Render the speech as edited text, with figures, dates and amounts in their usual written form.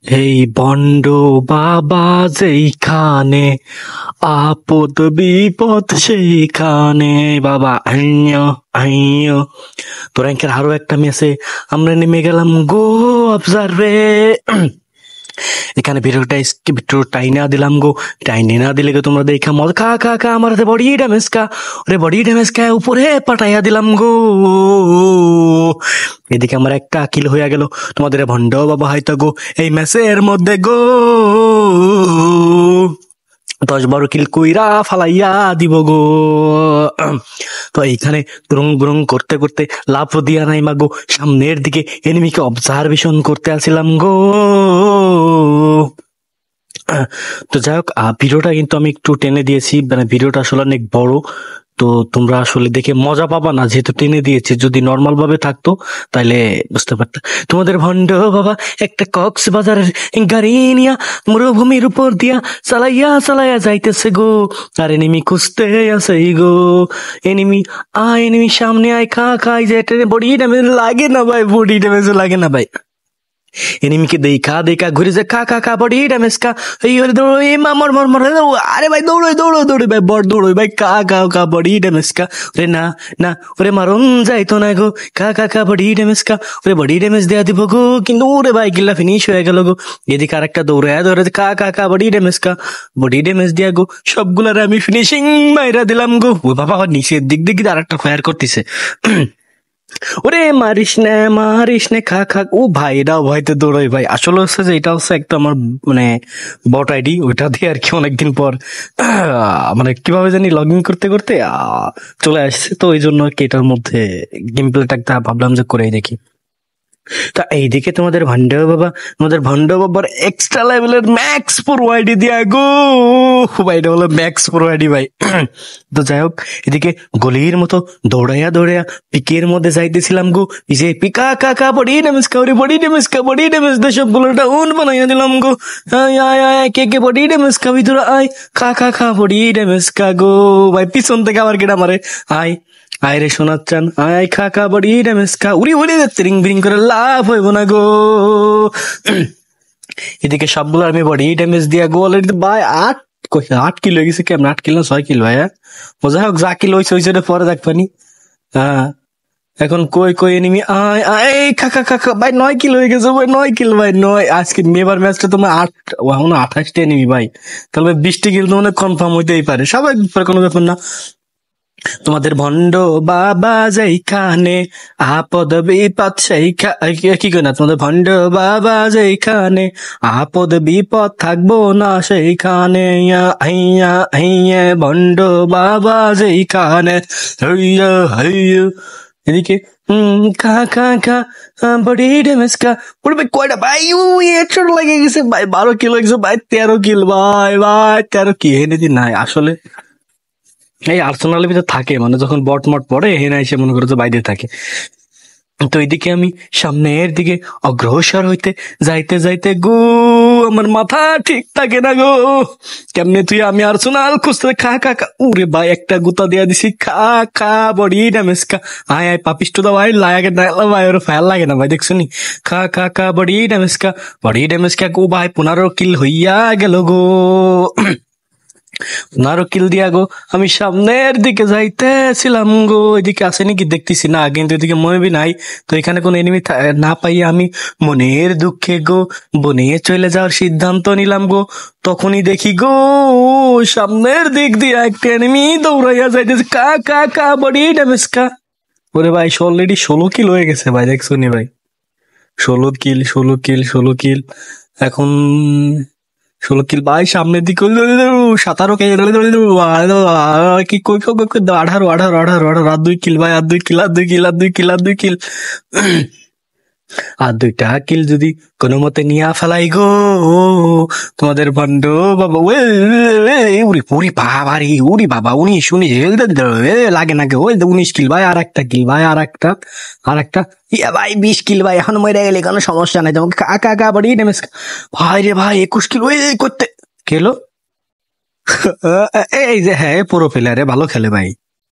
এই বন্ড বাবা যেইখানে, আপদ বিপদ সেইখানে। বাবা আইয় আইয়। তো র্যাঙ্কের আরো একটা মেসে আমরা নেমে গেলাম গো অবজার্ভে। এখানে ভিডিও টাইনা দিলাম গো। টাইনে না দিলে গো তোমরা দেখা মজা। খা খা খা আমার বডি ড্যামেজ কা, ওরে বডি ড্যামেজ কা উপরে পাঠাইয়া দিলাম গো। এদিকে আমার একটা কিল হইয়া গেল। তোমাদের ভন্ড বাবা হয়তো গো এই ম্যাচের মধ্যে গো 10-12 কিল কইরা ফালাইয়া দিব গো। তো এইখানে ব্রুং ব্রুং করতে করতে লাভ দিয়া নাই মাগো সামনের দিকে এনিমিকে অবজারভেশন করতে আসিলাম গো। তো যাই হোক, ভিডিওটা কিন্তু আমি একটু টেনে দিয়েছি, মানে ভিডিওটা আসলে অনেক বড়। তো তোমরা আসলে দেখে মজা পাবা না, যেহেতু টেনে দিয়েছি। যদি নর্মাল ভাবে থাকতো তাইলে বুঝতে পারতাম। তোমাদের ভন্ড বাবা একটা কক্সবাজারের গাড়ি নিয়া মরুভূমির উপর দিয়া চালাইয়া চালাইয়া যাইতেছে গো। আর এনিমি খুঁজতে আছে গো। এনিমি সামনে আয়, খা খাই যে বডি ড্যামেজ লাগে না ভাই, বডি ড্যামেজ লাগে না ভাই। এনিমিকে দেখা দেখা ঘুরে যায়, খা খা খা বডি ড্যামেজ কা। এই দৌড়ো, এই মর মর মর। আরে ভাই দৌড়ো দৌড়ো দৌড়ো ভাই, বড় দৌড়ো ভাই, খা খা খা বডি ড্যামেজ কা। ওরে না না, ওরে মারুন যাইতো না গো। খা খা খা বডি ড্যামেজ কা, ওরে বডি ড্যামেজ দেয়া দিব গো। কিন্তু ওরে ভাই গিল্লা ফিনিশ হয়ে গেল গো। এদিকে আরেকটা দৌড়ে দৌড়ে খা খা খা বডি ড্যামেজ কা, বডি ড্যামেজ দিয়া গো। সবগুলার আমি ফিনিশিং মাইরা দিলাম গো। ও বাবা, নিচের দিক দিয়ে আরেকটা ফায়ার করতেছে। ওরে মারিস নে খা খা। ও ভাই, এটাও ভয়তে দৌড়াই ভাই। আসলে হচ্ছে যে এটা হচ্ছে একটা আমার মানে বট আইডি, ওইটা দিয়ে আর কি অনেকদিন পর মানে কিভাবে জানি লগ ইন করতে করতে চলে আসছে। তো ওই জন্য কি এটার মধ্যে গেম প্লেটা একটা ভাবলাম যে করেই দেখি। তা এইদিকে তোমাদের ভন্ড বাবার এক্সট্রা লেভেলের ম্যাক্স প্রো আইডি দিয়া গো ভাই, এটা হলো ম্যাক্স প্রো আইডি ভাই। তো যাই হোক, এদিকে গলির মতো দৌড়াইয়া দৌড়াইয়া পিকের মধ্যে যাইতেছিলাম গো। পিছে পিকা কাকা বডি ড্যামেজ কা, ওরে বডি ড্যামেজ কা, বডি ড্যামেজ দে সবগুলো ডাউন বানাইয়া দিলাম গো। আয় আয় আয়, কে কে বডি ড্যামেজ কা ভিতরে আয়, খা খা খা বডি ড্যামেজ কা গো ভাই। পিছন থেকে আবার কেটা মারে, আয় আয় রে শোনাচ্ছান, আয় খা খা বডি ড্যামেজ খা। উড়ি উড়ি রিং বিরিং করে লাভ হইব না গো। এদিকে সবগুলো আমি বডি ড্যামেজ দিয়া গো অলরেডি ভাই 8 কিলো হয়ে গেছে। কেমন 8 কিলো না 6 কিলো ভাই? যাই হোক, যা কিলো হয়েছে হয়েছে পরে দেখবানি। হ্যাঁ, এখন কই এনিমি আয় আয় খা খা খা খা ভাই। 9 কিলো হয়ে গেছে ভাই, 9 কিলো ভাই, 9। আজকে এবার ম্যাচটা তোমার 28টা এনিমি ভাই, তাহলে 20টি কিলো তো মানে কনফার্ম হইতেই পারে, সবাই কোনো ব্যাপার না। তোমাদের ভন্ড বাবা যেইখানে, আপদ বিপদ কি কই না, তোমাদের ভন্ড বাবা যেইখানে, আপদ বিপদ থাকবো না সেইখানে। আইয়া আইয়া ভন্ড বাবা যেইখানে, হইয়া হইয়া। এদিকে খা খা খা বডি ড্যামেজ কা। ওরে ভাই কয়টা ভাই, একশো লেগে গেছে ভাই। 12 কিলো গেছে ভাই, 13 কিল ভাই। 13 কি এনে দিন নাই আসলে। এই আর্সেনালের ভিতরে থাকে, মানে যখন বট মট পড়ে হেনা এসে মনে করো যে বাইরে থাকে। তো এইদিকে আমি সামনের দিকে অগ্রসর হইতে যাইতে যাইতে গো, আমার মাথা ঠিক থাকে না গো। কেমনে তুই আমি আর্সেনাল খুঁজতে খা খা খা। উরে ভাই একটা গুতা দিয়া দিছি, খা খা বডি ড্যামেজ খা। আয় আয় পাপিষ্ট দা ভাই, লাগে না ভাই, ওর ফায়ার লাগে না ভাই, দেখছো নি? খা খা খা বডি ড্যামেজ খা, বডি ড্যামেজ খা গো ভাই। 15 কিল হইয়া গেল গো। নারো কিল দিয়া গো আমি সামনের দিকে যাইতেছিলাম গো। এদিকে আছে নাকি দেখতেছি না, কিন্তু এদিকে মনে বি নাই। তো এখানে কোন এনিমি না পাইয়া আমি মনের দুঃখে গো বনে চলে যাওয়ার সিদ্ধান্ত নিলাম গো। তখনই দেখি গো সামনের দিক দিয়ে একটা এনিমি দৌড়াইয়া যাইতেছে, কা কা কা বডি ড্যামেজ কা। ওরে ভাই অলরেডি 16 কিল হয়ে গেছে ভাই, দেখছো নি ভাই? 16 কিল এখন। 16 কিল ভাই, সামনের দিকে 17 কে কি 18 আর 2 কিল ভাই, আর 2 কিল। আর 2টা কিল যদি কোনো মতে নিয়ে ফেলাই গো তোমাদের ভন্ড বাবা। উরি বাবা রে, উরি বাবা 19 লাগে না গে। ওই 19 কিল ভাই, আর একটা কিল ভাই, আর একটা ইয়া ভাই 20 কিল ভাই। এখন মরে গেলে কোনো সমস্যা নাই, তোমাকে কাকা কাকা বাড়ি ড্যামেজ ভাই রে ভাই। 21 কিল ওই করতে খেলো। এই যে হ্যাঁ, পুরো প্লেয়ারে ভালো খেলে ভাই।